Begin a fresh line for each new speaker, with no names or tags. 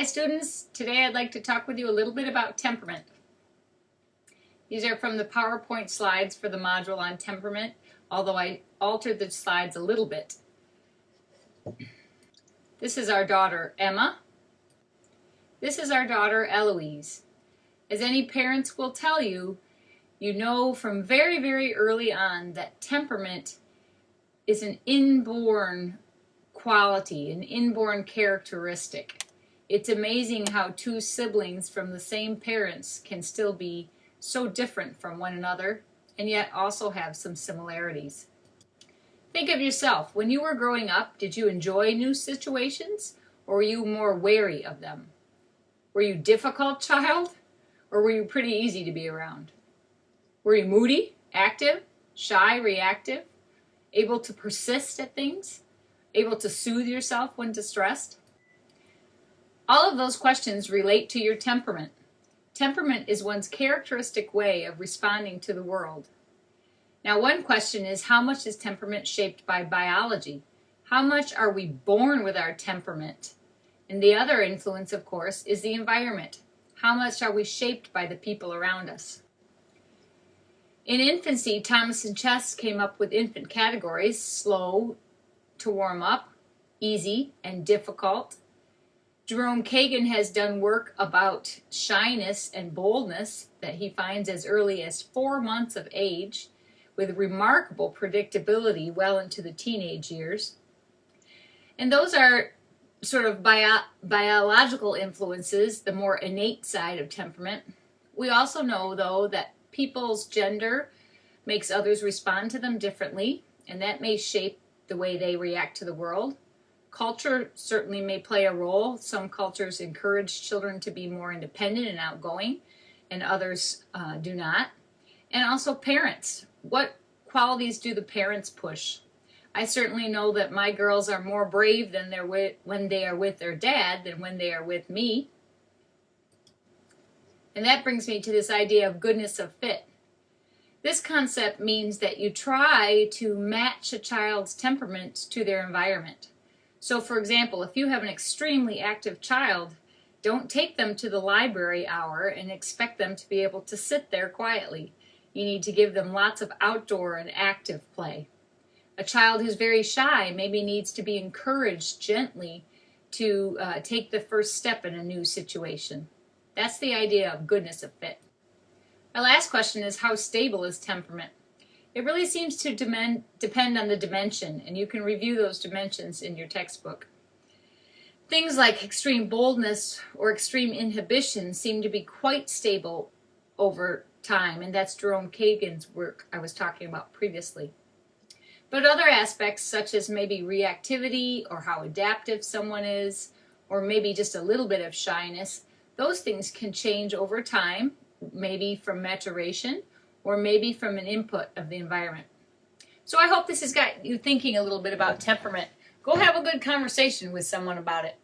Hi students, today I'd like to talk with you a little bit about temperament. These are from the PowerPoint slides for the module on temperament, although I altered the slides a little bit. This is our daughter Emma. This is our daughter Eloise. As any parents will tell you, you know from very, very early on that temperament is an inborn quality, an inborn characteristic. It's amazing how two siblings from the same parents can still be so different from one another and yet also have some similarities. Think of yourself. When you were growing up, did you enjoy new situations or were you more wary of them? Were you a difficult child or were you pretty easy to be around? Were you moody, active, shy, reactive, able to persist at things, able to soothe yourself when distressed? All of those questions relate to your temperament. Temperament is one's characteristic way of responding to the world. Now, one question is, how much is temperament shaped by biology? How much are we born with our temperament? And the other influence, of course, is the environment. How much are we shaped by the people around us? In infancy, Thomas and Chess came up with infant categories: slow to warm up, easy, and difficult. Jerome Kagan has done work about shyness and boldness that he finds as early as 4 months of age, with remarkable predictability well into the teenage years. And those are sort of biological influences, the more innate side of temperament. We also know, though, that people's gender makes others respond to them differently, and that may shape the way they react to the world. Culture certainly may play a role. Some cultures encourage children to be more independent and outgoing, and others do not. And also parents. What qualities do the parents push? I certainly know that my girls are more brave than when they are with their dad than when they are with me. And that brings me to this idea of goodness of fit. This concept means that you try to match a child's temperament to their environment. So, for example, if you have an extremely active child, don't take them to the library hour and expect them to be able to sit there quietly. You need to give them lots of outdoor and active play. A child who's very shy maybe needs to be encouraged gently to take the first step in a new situation. That's the idea of goodness of fit. Our last question is, how stable is temperament? It really seems to depend on the dimension, and you can review those dimensions in your textbook. Things like extreme boldness or extreme inhibition seem to be quite stable over time, and that's Jerome Kagan's work I was talking about previously. But other aspects, such as maybe reactivity or how adaptive someone is, or maybe just a little bit of shyness, those things can change over time, maybe from maturation, or maybe from an input of the environment. So I hope this has got you thinking a little bit about temperament. Go have a good conversation with someone about it.